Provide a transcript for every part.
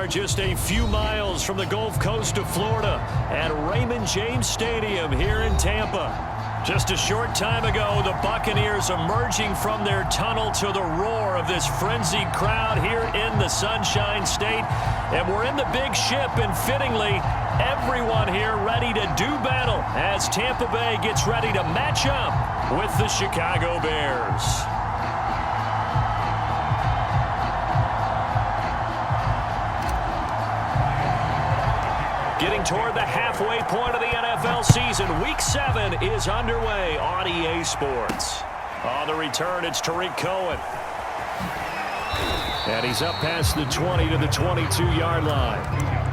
are just a few miles from the Gulf Coast of Florida at Raymond James Stadium here in Tampa. Just a short time ago, the Buccaneers emerging from their tunnel to the roar of this frenzied crowd here in the Sunshine State. And we're in the big ship, and fittingly, everyone here ready to do battle as Tampa Bay gets ready to match up with the Chicago Bears. Getting toward the halfway point of the NFL season, Week 7 is underway on EA Sports. On the return, it's Tariq Cohen. And he's up past the 20 to the 22-yard line.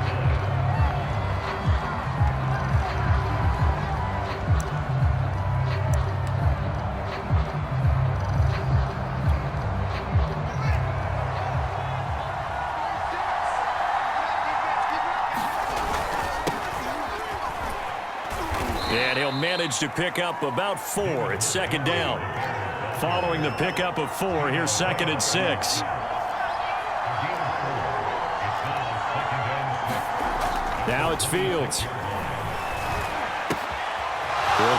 And he'll manage to pick up about 4 at second down. Following the pickup of 4, here's 2nd and 6. Now it's Fields. He'll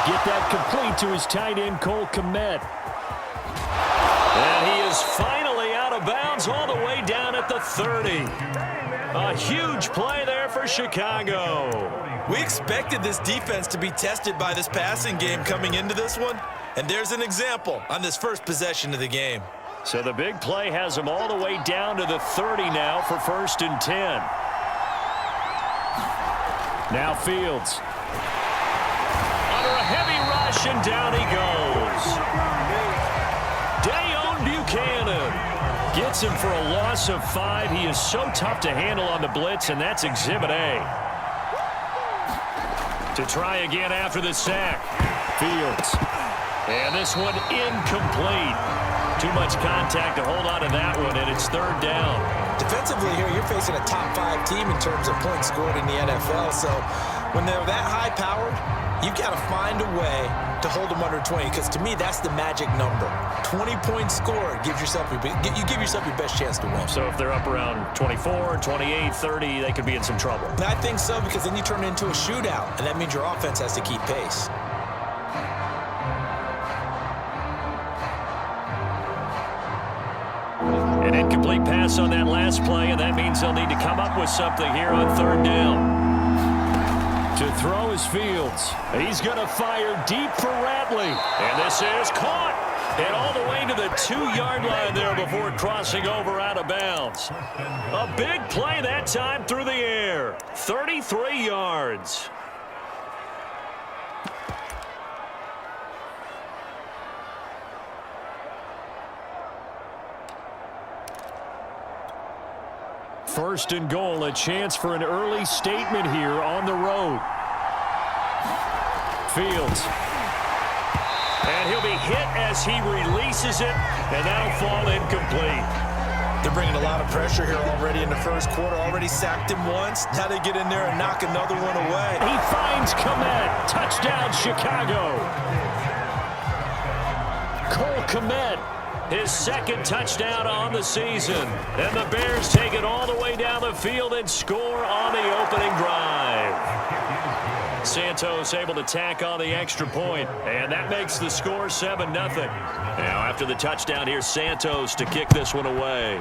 get that complete to his tight end, Cole Kmet. And he is finally out of bounds all the way down at the 30. A huge play there for Chicago. We expected this defense to be tested by this passing game coming into this one, and there's an example on this first possession of the game. So the big play has him all the way down to the 30 now for 1st and 10. Now Fields. Under a heavy rush, and down he goes. Dayon Buchanan gets him for a loss of 5. He is so tough to handle on the blitz, and that's Exhibit A. To try again after the sack. Fields. And this one incomplete. Too much contact to hold on to that one, and it's 3rd down. Defensively here, you're facing a top 5 team in terms of points scored in the NFL. So when they're that high-powered, you've got to find a way to hold them under 20, because to me, that's the magic number. 20 points scored gives yourself you give yourself your best chance to win. So if they're up around 24, 28, 30, they could be in some trouble. And I think so, because then you turn it into a shootout, and that means your offense has to keep pace. An incomplete pass on that last play, and that means they'll need to come up with something here on 3rd down. To throw is Fields. He's going to fire deep for Ratley. And this is caught. And all the way to the 2-yard line there before crossing over out of bounds. A big play that time through the air. 33 yards. First and goal, a chance for an early statement here on the road. Fields. And he'll be hit as he releases it, and that'll fall incomplete. They're bringing a lot of pressure here already in the first quarter. Already sacked him once. Now they get in there and knock another one away. He finds Kmet. Touchdown, Chicago. Cole Kmet. His 2nd touchdown on the season. And the Bears take it all the way down the field and score on the opening drive. Santos able to tack on the extra point, and that makes the score 7-0. Now after the touchdown, here's Santos to kick this one away.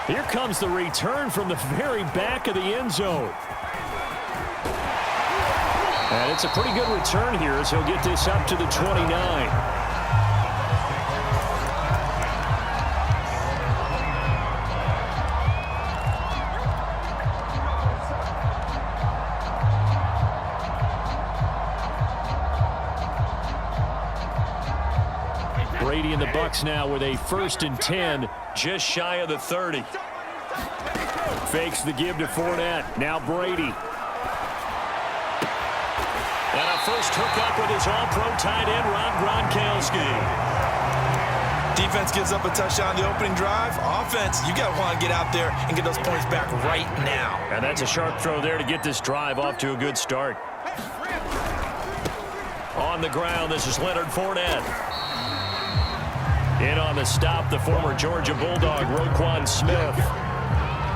Here comes the return from the very back of the end zone. And it's a pretty good return here as he'll get this up to the 29. Brady and the Bucs now with a 1st and 10, just shy of the 30. Fakes the give to Fournette. Now Brady. And a first hookup with his all-pro tight end, Rob Gronkowski. Defense gives up a touchdown the opening drive. Offense, you got to want to get out there and get those points back right now. And that's a sharp throw there to get this drive off to a good start. On the ground, this is Leonard Fournette. In on the stop, the former Georgia Bulldog, Roquan Smith.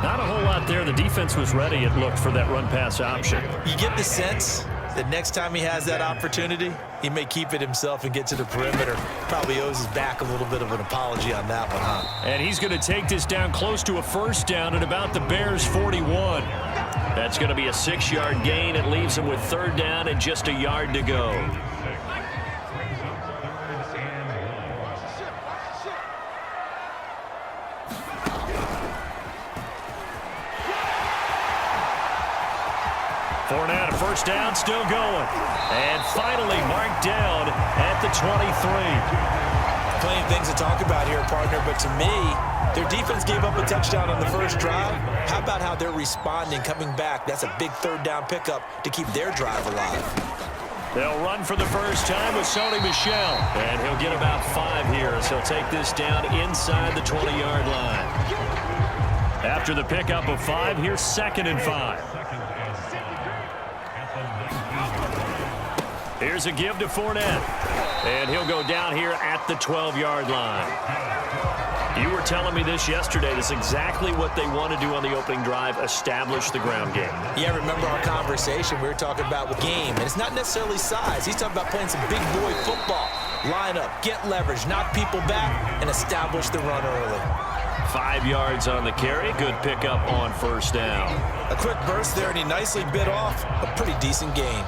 Not a whole lot there. The defense was ready, it looked, for that run-pass option. You get the sense that next time he has that opportunity, he may keep it himself and get to the perimeter. Probably owes his back a little bit of an apology on that one, huh? And he's going to take this down close to a first down at about the Bears' 41. That's going to be a 6-yard gain. It leaves him with third down and just a yard to go. Fournette, a first down, still going. And finally marked down at the 23. Plenty of things to talk about here, partner, but to me, their defense gave up a touchdown on the first drive. How about how they're responding, coming back? That's a big third down pickup to keep their drive alive. They'll run for the first time with Sony Michel. And he'll get about 5 here as he'll take this down inside the 20-yard line. After the pickup of 5, here's 2nd and 5. Here's a give to Fournette. And he'll go down here at the 12-yard line. You were telling me this yesterday. This is exactly what they want to do on the opening drive, establish the ground game. Yeah, remember our conversation we were talking about with game. And it's not necessarily size. He's talking about playing some big boy football. Line up, get leverage, knock people back, and establish the run early. 5 yards on the carry. Good pickup on first down. A quick burst there, and he nicely bit off a pretty decent gain.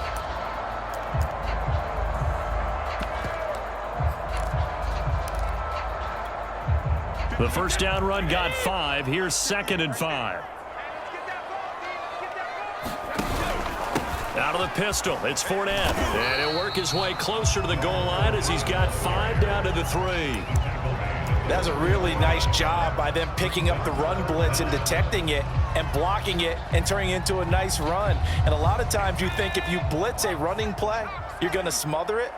The first down run got 5. Here's 2nd and 5. Out of the pistol, it's Fournette. And he'll work his way closer to the goal line as he's got 5 down to the 3. That's a really nice job by them picking up the run blitz and detecting it and blocking it and turning it into a nice run. And a lot of times you think if you blitz a running play, you're going to smother it.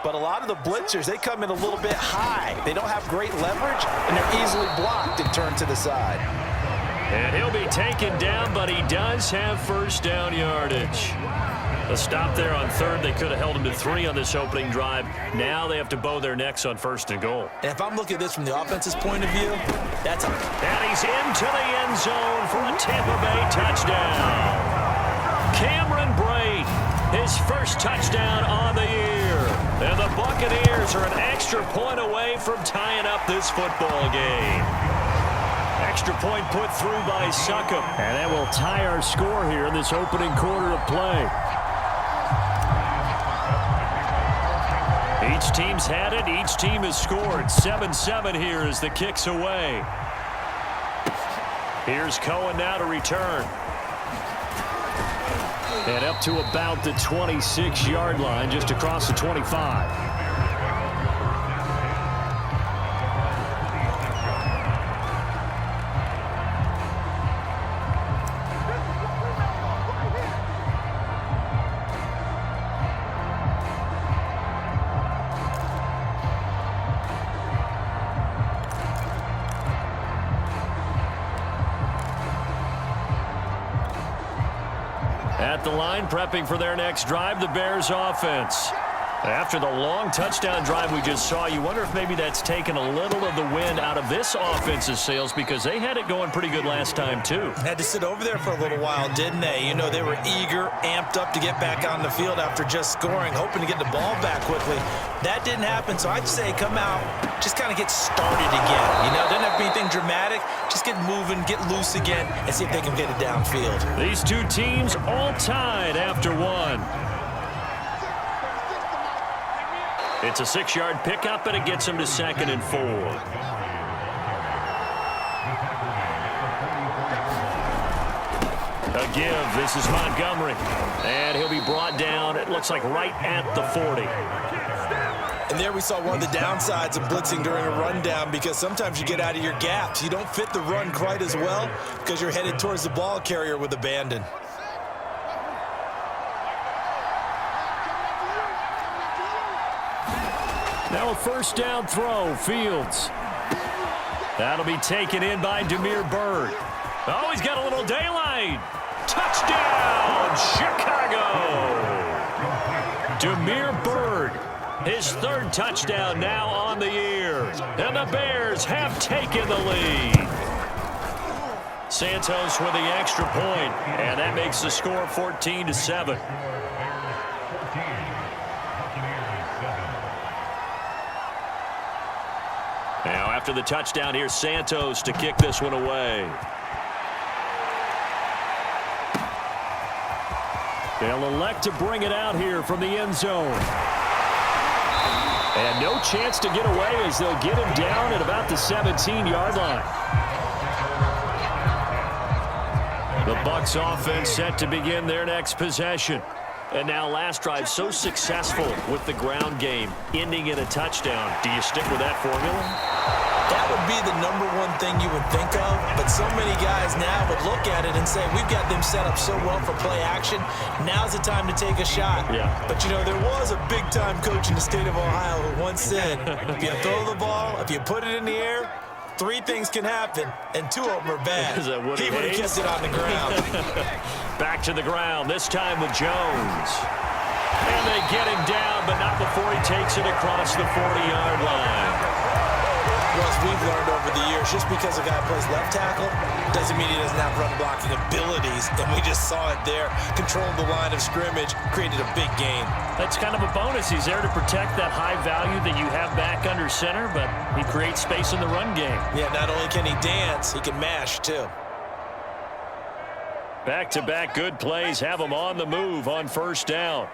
But a lot of the blitzers, they come in a little bit high. They don't have great leverage, and they're easily blocked and turned to the side. And he'll be taken down, but he does have first down yardage. A stop there on third. They could have held him to 3 on this opening drive. Now they have to bow their necks on 1st and goal. And if I'm looking at this from the offense's point of view, that's a... And he's into the end zone for a Tampa Bay touchdown. Cameron Brate, his first touchdown on the year. And the Buccaneers are an extra point away from tying up this football game. Extra point put through by Succop. And that will tie our score here in this opening quarter of play. Each team's had it. Each team has scored. 7-7 here as the kick's away. Here's Cohen now to return. And up to about the 26-yard line, just across the 25. At the line, prepping for their next drive, the Bears offense. After the long touchdown drive we just saw, you wonder if maybe that's taken a little of the wind out of this offense's sails because they had it going pretty good last time, too. Had to sit over there for a little while, didn't they? You know, they were eager, amped up to get back on the field after just scoring, hoping to get the ball back quickly. That didn't happen, so I'd say come out, just kind of get started again. You know, doesn't have to be anything dramatic. Just get moving, get loose again, and see if they can get it downfield. These two teams all tied after one. It's a 6-yard pickup, and it gets him to 2nd and 4. A give. This is Montgomery. And he'll be brought down, it looks like right at the 40. And there we saw one of the downsides of blitzing during a rundown because sometimes you get out of your gaps. You don't fit the run quite as well because you're headed towards the ball carrier with abandon. Now a first down throw, Fields. That'll be taken in by Damiere Byrd. Oh, he's got a little daylight. Touchdown, Chicago. Damiere Byrd His third touchdown now on the year. And the Bears have taken the lead. Santos with the extra point, and that makes the score 14-7. Now after the touchdown, here's Santos to kick this one away. They'll elect to bring it out here from the end zone. And no chance to get away as they'll get him down at about the 17-yard line. The Bucs offense set to begin their next possession. And now last drive so successful with the ground game, ending in a touchdown. Do you stick with that formula? That would be the number one thing you would think of, but so many guys now would look at it and say, we've got them set up so well for play action, now's the time to take a shot. Yeah. But, you know, there was a big-time coach in the state of Ohio who once said, if you throw the ball, if you put it in the air, 3 things can happen, and 2 of them are bad. Is that what he would have kept it on the ground. Back to the ground, this time with Jones. And they get him down, but not before he takes it across the 40-yard line. Well, as we've learned over the years, just because a guy plays left tackle doesn't mean he doesn't have run-blocking abilities, and we just saw it there. Controlled the line of scrimmage, created a big gain. That's kind of a bonus. He's there to protect that high value that you have back under center, but he creates space in the run game. Yeah, not only can he dance, he can mash, too. Back-to-back good plays have him on the move on first down.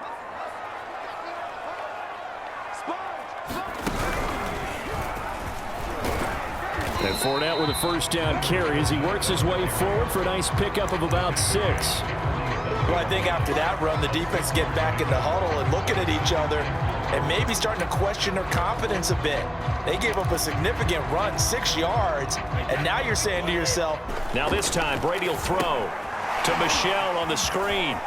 And Fournette with a first down carry as he works his way forward for a nice pickup of about 6. Well, I think after that run, the defense getting back in the huddle and looking at each other and maybe starting to question their confidence a bit. They gave up a significant run, 6 yards, and now you're saying to yourself, now this time Brady will throw to Michel on the screen.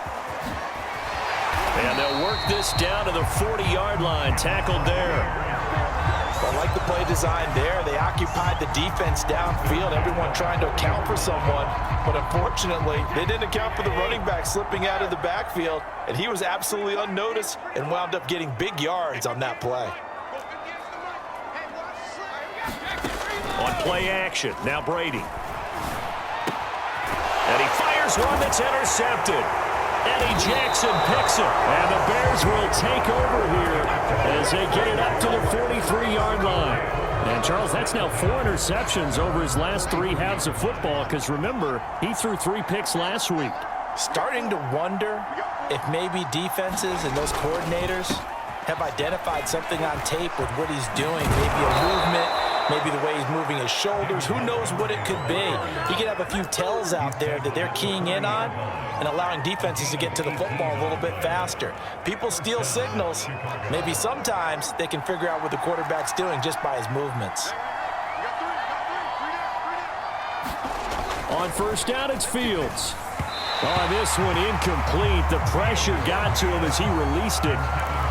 And they'll work this down to the 40-yard line, tackled there. I like the play design there. They occupied the defense downfield, everyone trying to account for someone. But unfortunately, they didn't account for the running back slipping out of the backfield, and he was absolutely unnoticed and wound up getting big yards on that play. On play action, now Brady. And he fires one that's intercepted. Eddie Jackson picks it, and the Bears will take over here as they get it up to the 43-yard line. And, Charles, that's now 4 interceptions over his last 3 halves of football because, remember, he threw 3 picks last week. Starting to wonder if maybe defenses and those coordinators have identified something on tape with what he's doing, maybe a movement, maybe the way he's moving his shoulders. Who knows what it could be? He could have a few tells out there that they're keying in on and allowing defenses to get to the football a little bit faster. People steal signals. Maybe sometimes they can figure out what the quarterback's doing just by his movements. On first down, it's Fields. On this one, incomplete. The pressure got to him as he released it.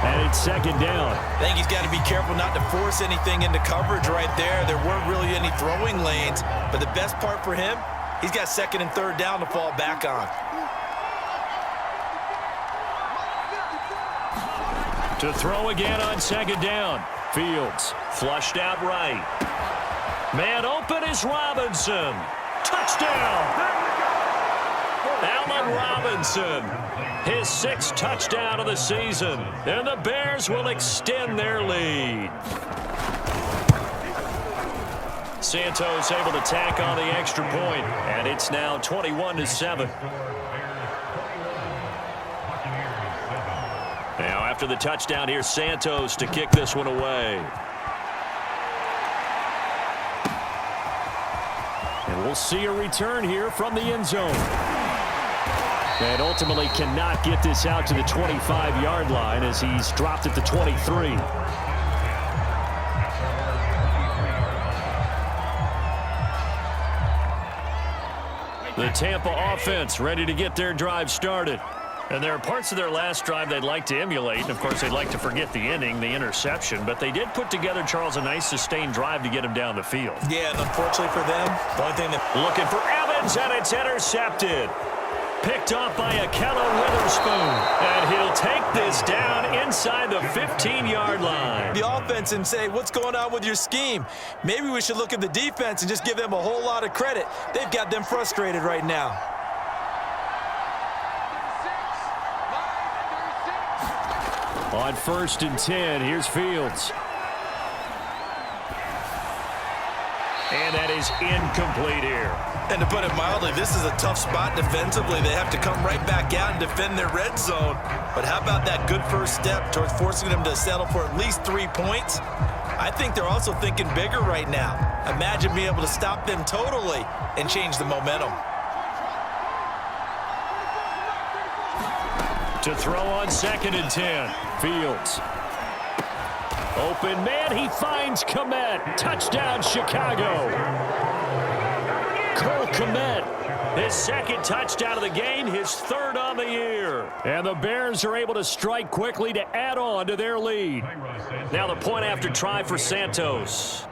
And it's second down. I think he's got to be careful not to force anything into coverage right there. There weren't really any throwing lanes. But the best part for him, he's got second and third down to fall back on. To throw again on second down. Fields flushed out right. Man open is Robinson. Touchdown! Allen Robinson, his 6th touchdown of the season, and the Bears will extend their lead. Santos able to tack on the extra point, and it's now 21-7. Now after the touchdown, here's Santos to kick this one away. And we'll see a return here from the end zone. And ultimately cannot get this out to the 25-yard line as he's dropped at the 23. The Tampa offense ready to get their drive started. And there are parts of their last drive they'd like to emulate. And, of course, they'd like to forget the inning, the interception. But they did put together, Charles, a nice sustained drive to get him down the field. Yeah, and unfortunately for them, the only thing that... Looking for Evans, and it's intercepted. picked off by Akello Witherspoon. And he'll take this down inside the 15-yard line. The offense and say, what's going on with your scheme? Maybe we should look at the defense and just give them a whole lot of credit. They've got them frustrated right now. On 1st and 10, here's Fields. And that is incomplete here. And to put it mildly, this is a tough spot defensively. They have to come right back out and defend their red zone. But how about that good first step towards forcing them to settle for at least 3 points? I think they're also thinking bigger right now. Imagine being able to stop them totally and change the momentum. To throw on 2nd and 10, Fields. Open man, he finds Kmet. Touchdown, Chicago. Cole Kmet, his 2nd touchdown of the game, his 3rd on the year. And the Bears are able to strike quickly to add on to their lead. Now the point after try for Santos.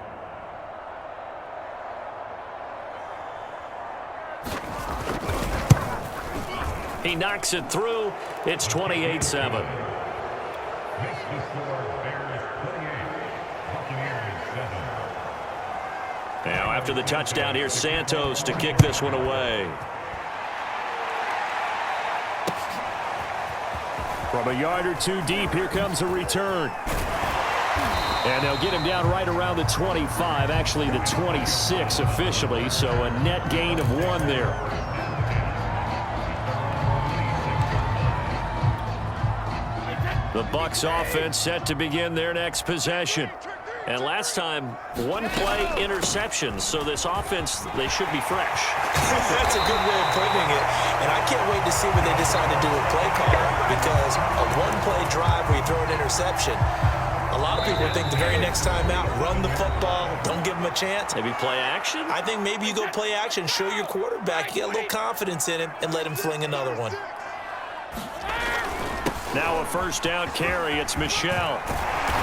He knocks it through. It's 28-7. Now after the touchdown, here's Santos to kick this one away. From a yard or two deep, here comes a return. And they'll get him down right around the 25, actually the 26 officially, so a net gain of 1 there. The Bucs offense set to begin their next possession. And last time, 1 play interception. So this offense, they should be fresh. That's a good way of putting it. And I can't wait to see what they decide to do with play calling. Because a 1-play drive where you throw an interception, a lot of people think the very next time out, run the football, don't give them a chance. Maybe play action? I think maybe you go play action, show your quarterback, get a little confidence in him, and let him fling another one. Now a 1st down carry. It's Michel.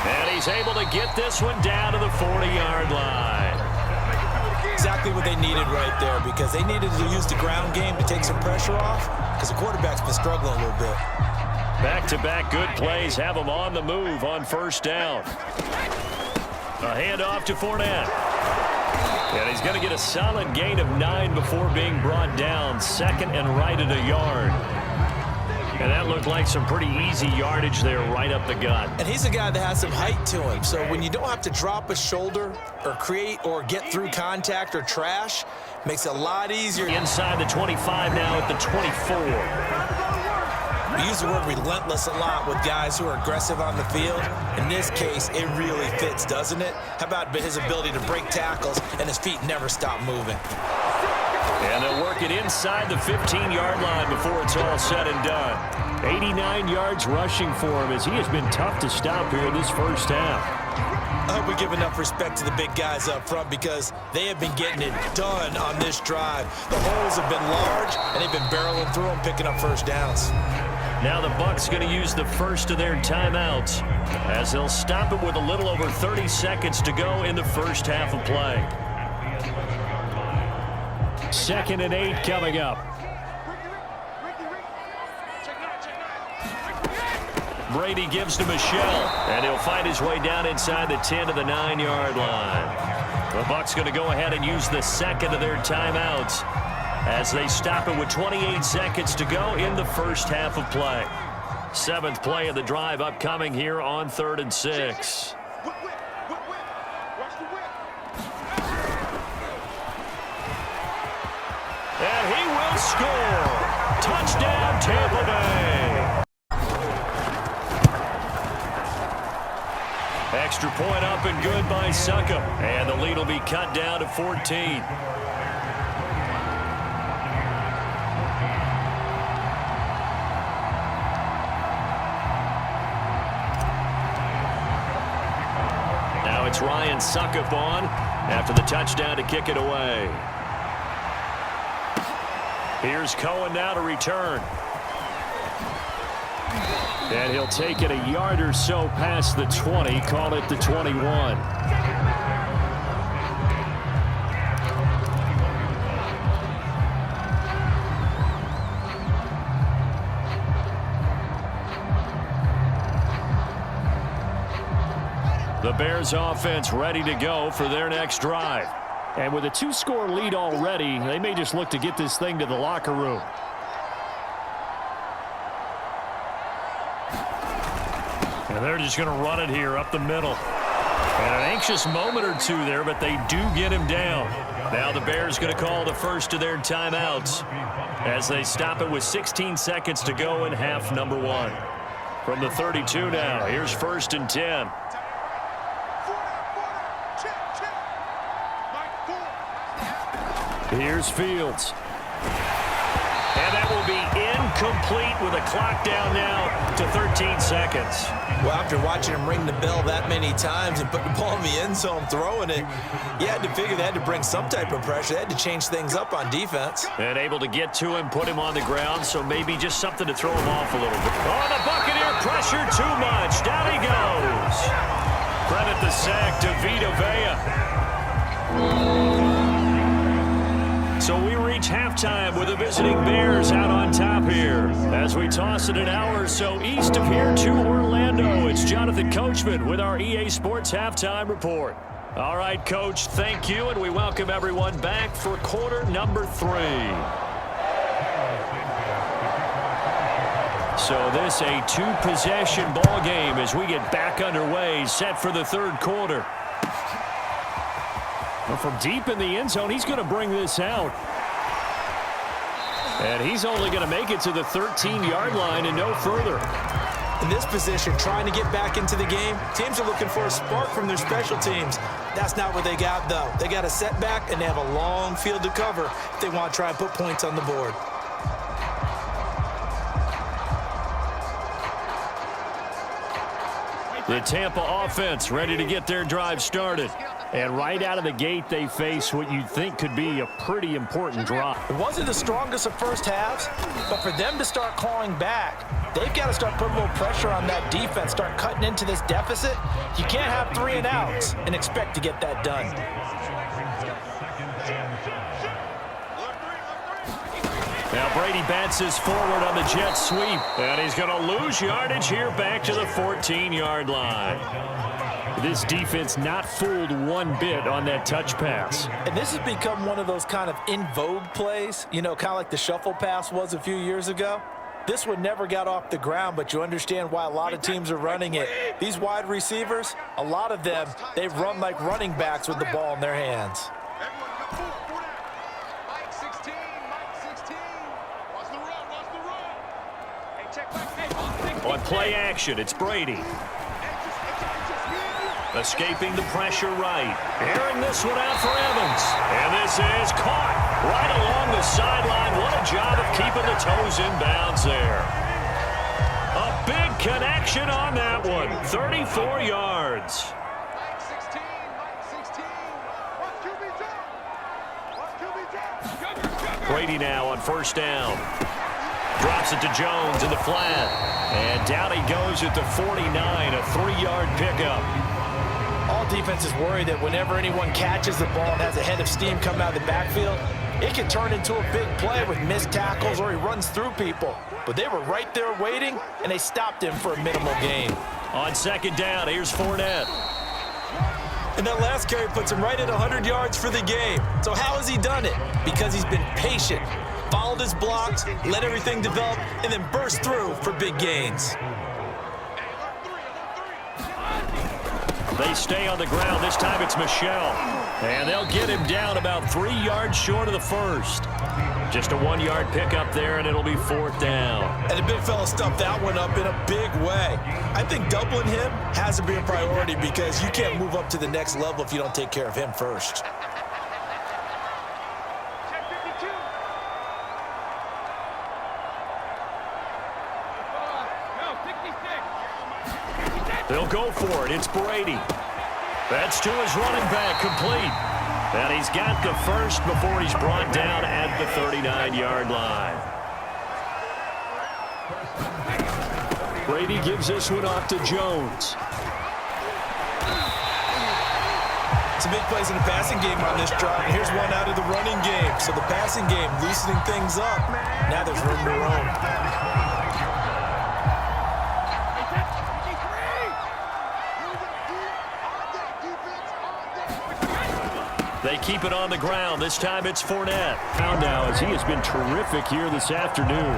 And he's able to get this one down to the 40-yard line. Exactly what they needed right there, because they needed to use the ground game to take some pressure off, because the quarterback's been struggling a little bit. Back-to-back good plays have him on the move on 1st down. A handoff to Fournette. And he's going to get a solid gain of 9 before being brought down. 2nd and right at a yard. And that looked like some pretty easy yardage there right up the gut. And he's a guy that has some height to him. So when you don't have to drop a shoulder or create or get through contact or trash, makes it a lot easier. Inside the 25 now at the 24. We use the word relentless a lot with guys who are aggressive on the field. In this case, it really fits, doesn't it? How about his ability to break tackles and his feet never stop moving? And they'll work it inside the 15-yard line before it's all said and done. 89 yards rushing for him as he has been tough to stop here in this 1st half. I hope we give enough respect to the big guys up front because they have been getting it done on this drive. The holes have been large, and they've been barreling through them, picking up 1st downs. Now the Bucs going to use the first of their timeouts as they'll stop it with a little over 30 seconds to go in the 1st half of play. 2nd and 8 coming up. Brady gives to Michel, and he'll find his way down inside the 10 to the 9-yard line. The Bucs going to go ahead and use the 2nd of their timeouts as they stop it with 28 seconds to go in the 1st half of play. 7th play of the drive upcoming here on 3rd and 6. And he will score. Touchdown, Tampa Bay. Extra point up and good by Succop. And the lead will be cut down to 14. Now it's Ryan Succop on after the touchdown to kick it away. Here's Cohen now to return. And he'll take it a yard or so past the 20, call it the 21. The Bears offense ready to go for their next drive. And with a 2-score lead already, they may just look to get this thing to the locker room. And they're just going to run it here up the middle. And an anxious moment or two there, but they do get him down. Now the Bears going to call the first of their timeouts as they stop it with 16 seconds to go in half number 1. From the 32 now, here's 1st and 10. Here's Fields. And that will be incomplete with a clock down now to 13 seconds. Well, after watching him ring the bell that many times and put the ball in the end zone throwing it, you had to figure they had to bring some type of pressure. They had to change things up on defense. And able to get to him, put him on the ground, so maybe just something to throw him off a little bit. Oh, the Buccaneer pressure too much. Down he goes. Credit the sack to Vita Vea. So we reach halftime with the visiting Bears out on top here. As we toss it an hour or so east of here to Orlando, it's Jonathan Coachman with our EA Sports Halftime Report. All right, Coach, thank you, and we welcome everyone back for quarter number 3. So this a 2-possession ball game as we get back underway, set for the 3rd quarter. Well, from deep in the end zone, he's going to bring this out. And he's only going to make it to the 13-yard line and no further. In this position, trying to get back into the game, teams are looking for a spark from their special teams. That's not what they got, though. They got a setback, and they have a long field to cover if they want to try and put points on the board. The Tampa offense ready to get their drive started. And right out of the gate, they face what you'd think could be a pretty important drive. It wasn't the strongest of first halves, but for them to start clawing back, they've got to start putting a little pressure on that defense, start cutting into this deficit. You can't have 3 and outs and expect to get that done. Now Brady bounces forward on the jet sweep, and he's going to lose yardage here back to the 14-yard line. This defense not fooled one bit on that touch pass. And this has become one of those kind of in vogue plays, you know, kind of like the shuffle pass was a few years ago. This one never got off the ground, but you understand why a lot of teams are running it. These wide receivers, a lot of them, they run like running backs with the ball in their hands. On play action, it's Brady. Escaping the pressure right. Airing this one out for Evans. And this is caught right along the sideline. What a job of keeping the toes in bounds there. A big connection on that one. 34 yards. Brady now on 1st down. Drops it to Jones in the flat. And down he goes at the 49, a 3-yard pickup. All defenses worry that whenever anyone catches the ball and has a head of steam coming out of the backfield, it can turn into a big play with missed tackles or he runs through people. But they were right there waiting, and they stopped him for a minimal gain. On 2nd down, here's Fournette. And that last carry puts him right at 100 yards for the game. So how has he done it? Because he's been patient, followed his blocks, let everything develop, and then burst through for big gains. They stay on the ground. This time it's Michel. And they'll get him down about 3 yards short of the first. Just a 1-yard pickup there, and it'll be 4th down. And the big fella stuffed that one up in a big way. I think doubling him has to be a priority because you can't move up to the next level if you don't take care of him first. They'll go for it. It's Brady. That's to his running back, complete. And he's got the first before he's brought down at the 39-yard line. Brady gives this one off to Jones. Some big plays in the passing game on this drive. And here's one out of the running game. So the passing game loosening things up. Now there's room to roam. keep it on the ground. This time it's Fournette. Now as he has been terrific here this afternoon.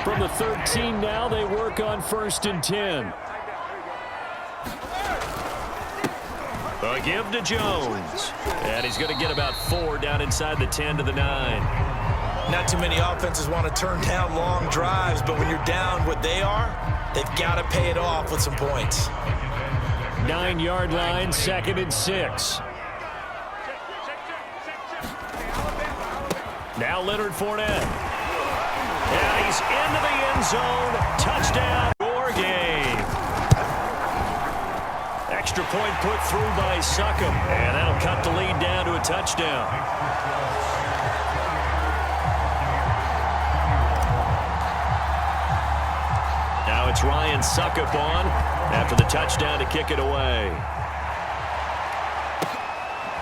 From the 13 now, they work on 1st and 10. A give to Jones. And he's going to get about 4 down inside the 10 to the 9. Not too many offenses want to turn down long drives, but when you're down what they are, they've got to pay it off with some points. 9-yard line, 2nd and 6. Now Leonard Fournette. And he's into the end zone. Touchdown, your game. Extra point put through by Succop. And that'll cut the lead down to a touchdown. Now it's Ryan Succop on after the touchdown to kick it away.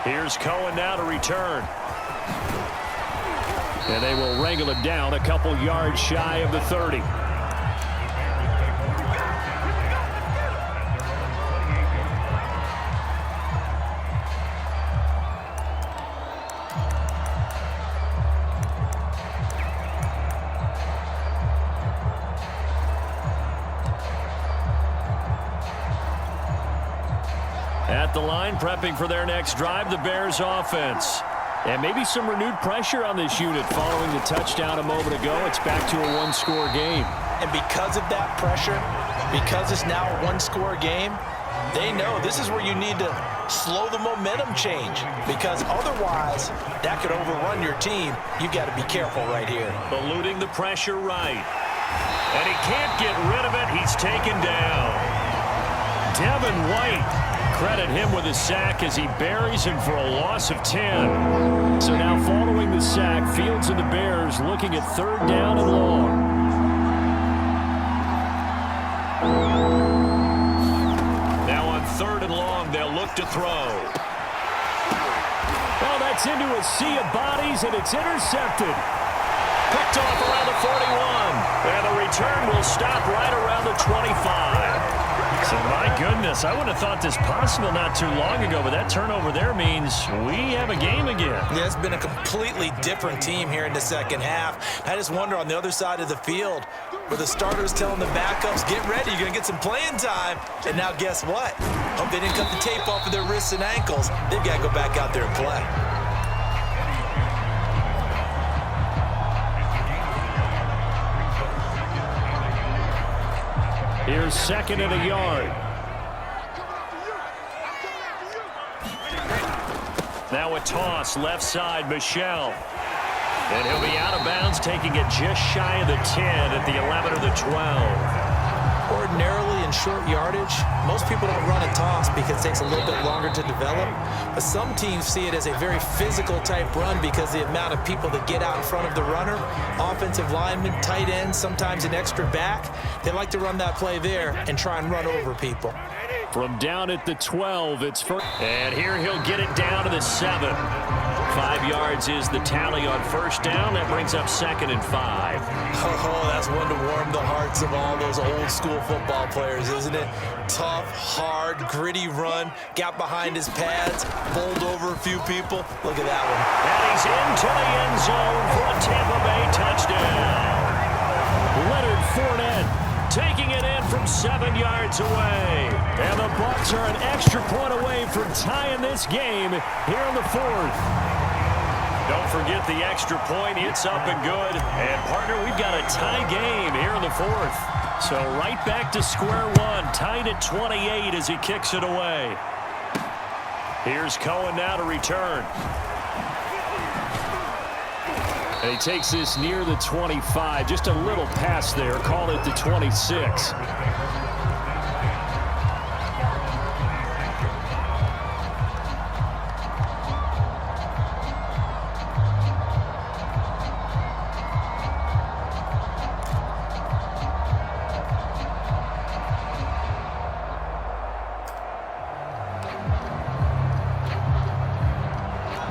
Here's Cohen now to return. And they will wrangle it down a couple yards shy of the 30. At the line, prepping for their next drive, the Bears offense. And maybe some renewed pressure on this unit following the touchdown a moment ago. It's back to a one-score game. And because of that pressure, because it's now a one-score game, they know this is where you need to slow the momentum change. Because otherwise, that could overrun your team. You've got to be careful right here. Eluding the pressure right. And he can't get rid of it. He's taken down. Devin White. Credit him with a sack as he buries him for a loss of 10. So now following the sack, Fields and the Bears looking at 3rd down and long. Now on 3rd and long, they'll look to throw. Oh, that's into a sea of bodies, and it's intercepted. Picked off around the 41. And the return will stop right around the 25. So, my goodness, I wouldn't have thought this possible not too long ago, but that turnover there means we have a game again. Yeah, it's been a completely different team here in the second half. I just wonder on the other side of the field where the starters telling the backups, get ready, you're going to get some playing time. And now guess what? Hope they didn't cut the tape off of their wrists and ankles. They've got to go back out there and play. Here's 2nd and a yard. Now a toss, left side, Michel. And he'll be out of bounds, taking it just shy of the 10 at the 11 or the 12. Ordinarily in short yardage, most people don't run a toss because it takes a little bit longer to develop. But some teams see it as a very physical type run because the amount of people that get out in front of the runner, offensive linemen, tight ends, sometimes an extra back, they like to run that play there and try and run over people. From down at the 12, it's first. And here he'll get it down to the 7. 5 yards is the tally on 1st down. That brings up 2nd and 5. Oh, that's one to warm the hearts of all those old school football players, isn't it? Tough, hard, gritty run. Got behind his pads, bowled over a few people. Look at that one. And he's into the end zone for a Tampa Bay touchdown. Leonard Fournette taking it in from 7 yards away. And the Bucs are an extra point away from tying this game here in the 4th. Don't forget the extra point. It's up and good. And, partner, we've got a tie game here in the 4th. So right back to square one. Tied at 28 as he kicks it away. Here's Cohen now to return. And he takes this near the 25. Just a little pass there. Call it the 26.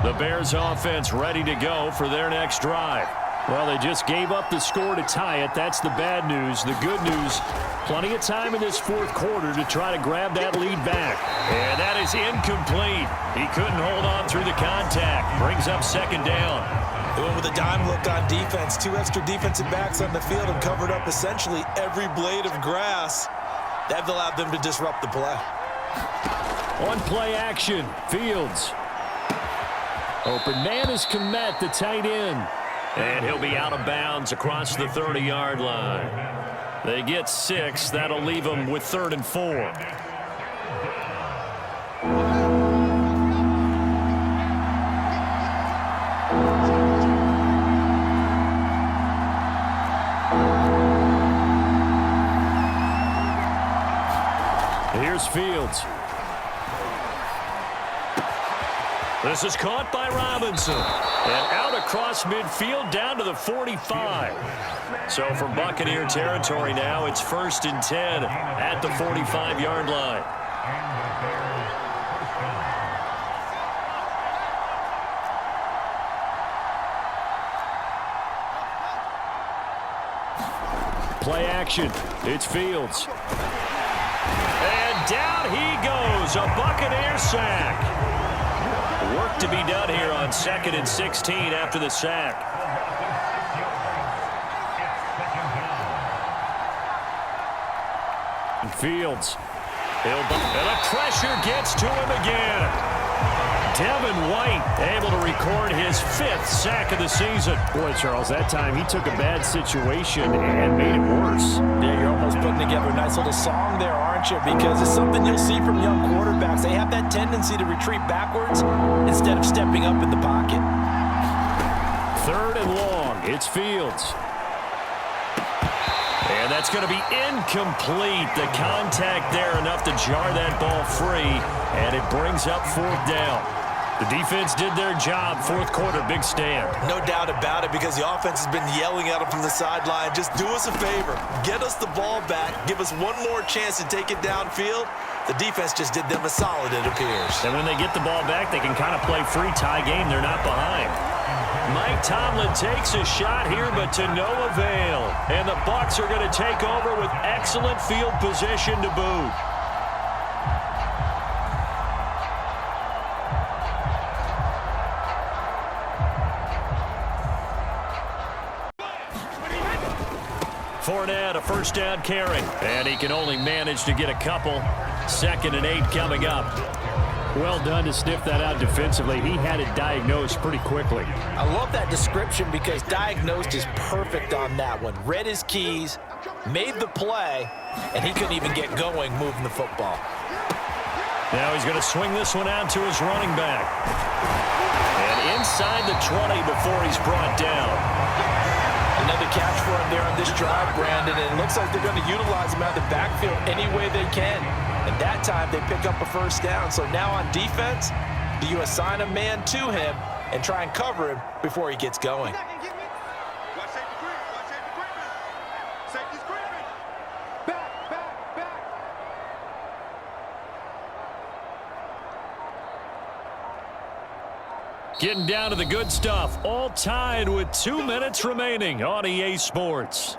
The Bears offense ready to go for their next drive. Well, they just gave up the score to tie it. That's the bad news. The good news, Plenty of time in this fourth quarter to try to grab that lead back. And that is incomplete. He couldn't hold on through the contact. Brings up second down. They went with a dime look on defense. 2 extra defensive backs on the field and covered up essentially every blade of grass. That allowed them to disrupt the play. On play action, Fields. Open man is Kmet, the tight end. And he'll be out of bounds across the 30-yard line. They get 6. That'll leave them with 3rd and 4. Here's Fields. This is caught by Robinson. And out across midfield down to the 45. So from Buccaneer territory now, it's 1st and 10 at the 45-yard line. Play action. It's Fields. And down he goes. A Buccaneer sack. Work to be done here on 2nd and 16 after the sack. Fields. And the pressure gets to him again. Devin White able to record his 5th sack of the season. Boy, Charles, that time he took a bad situation and made it worse. Yeah, you're almost putting together a nice little song there, aren't you? Because it's something you'll see from young quarterbacks. They have that tendency to retreat backwards instead of stepping up in the pocket. 3rd and long. It's Fields. And that's going to be incomplete. The contact there enough to jar that ball free, and it brings up 4th down. The defense did their job. 4th quarter, big stand. No doubt about it, because the offense has been yelling at them from the sideline. Just do us a favor. Get us the ball back. Give us one more chance to take it downfield. The defense just did them a solid, it appears. And when they get the ball back, they can kind of play free tie game. They're not behind. Mike Tomlin takes a shot here, but to no avail. And the Bucs are going to take over with excellent field position to boot. Fournette, a 1st down carry. And he can only manage to get a couple. 2nd and 8 coming up. Well done to sniff that out defensively. He had it diagnosed pretty quickly. I love that description because diagnosed is perfect on that one. Read his keys, made the play, and he couldn't even get going moving the football. Now he's going to swing this one out to his running back. And inside the 20 before he's brought down. Another catch for him there on this drive, Brandon, and it looks like they're going to utilize him out of the backfield any way they can. And that time they pick up a 1st down. So now on defense, do you assign a man to him and try and cover him before he gets going? Getting down to the good stuff. All tied with 2 minutes remaining on EA Sports.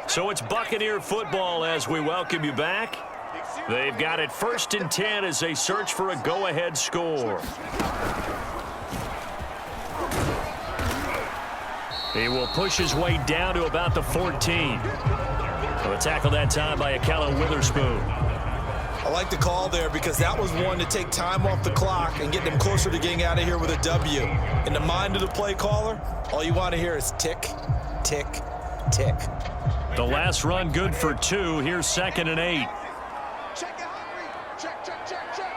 So it's Buccaneer football as we welcome you back. They've got it 1st and 10 as they search for a go-ahead score. He will push his way down to about the 14. A tackle that time by Akello Witherspoon. I like the call there because that was one to take time off the clock and get them closer to getting out of here with a W. In the mind of the play caller, all you want to hear is tick, tick, tick. The last run good for 2. Here's 2nd and 8. Check it, Henry. Check, check, check, check.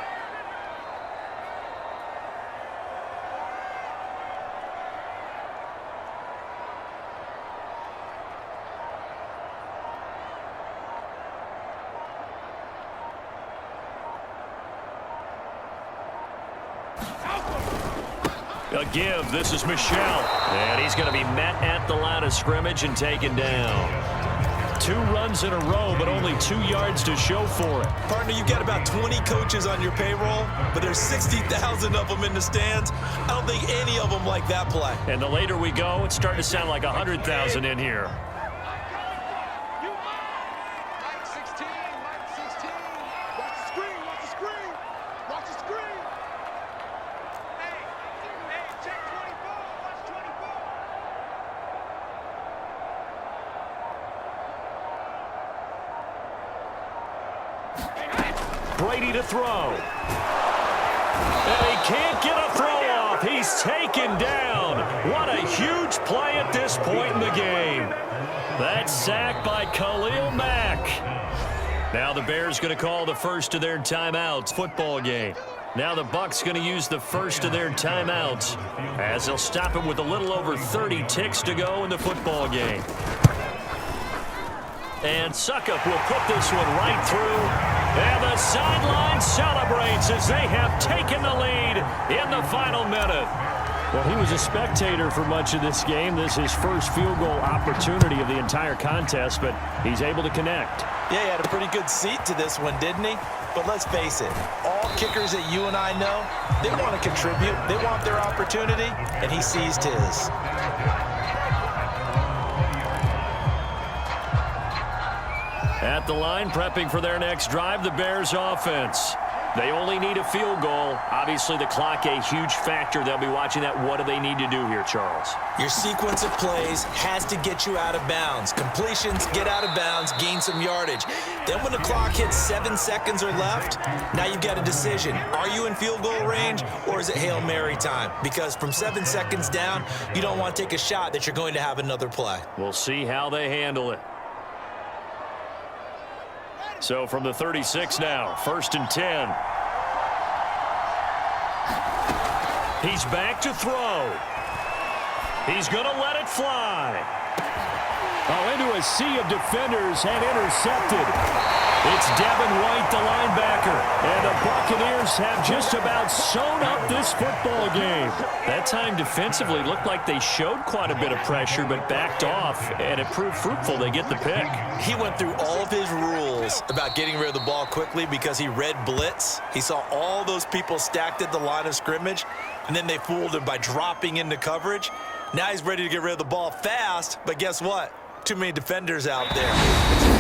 A give. This is Michelle. And he's going to be met at the line of scrimmage and taken down. 2 runs in a row, but only 2 yards to show for it. Partner, you've got about 20 coaches on your payroll, but there's 60,000 of them in the stands. I don't think any of them like that play. And the later we go, it's starting to sound like 100,000 in here. Mike 16, Mike 16. Watch the screen, watch the screen. Watch the screen. Hey, check 24, watch 24. Brady to throw. And he can't get a throw off. He's taken down. What a huge play at this point in the game. That sack by Khalil Mack. Now the Bears going to call the first of their timeouts. Football game. Now the Bucs going to use the first of their timeouts as they'll stop him with a little over 30 ticks to go in the football game. And Suckup will put this one right through. And the sideline celebrates as they have taken the lead in the final minute. Well, he was a spectator for much of this game. This is his first field goal opportunity of the entire contest, but he's able to connect. Yeah, he had a pretty good seat to this one, didn't he? But let's face it, all kickers that you and I know, they want to contribute. They want their opportunity, and he seized his. At the line, prepping for their next drive, the Bears offense. They only need a field goal. Obviously, the clock a huge factor. They'll be watching that. What do they need to do here, Charles? Your sequence of plays has to get you out of bounds. Completions, get out of bounds, gain some yardage. Then when the clock hits 7 seconds or left, now you've got a decision. Are you in field goal range, or is it Hail Mary time? Because from 7 seconds down, you don't want to take a shot that you're going to have another play. We'll see how they handle it. So from the 36 now, 1st and 10. He's back to throw. He's going to let it fly. Oh, into a sea of defenders and intercepted. It's Devin White, the linebacker. And the Buccaneers have just about sewn up this football game. That time defensively looked like they showed quite a bit of pressure but backed off, and it proved fruitful. They get the pick. He went through all of his rules about getting rid of the ball quickly because he read blitz. He saw all those people stacked at the line of scrimmage, and then they fooled him by dropping into coverage. Now he's ready to get rid of the ball fast, but guess what? Too many defenders out there.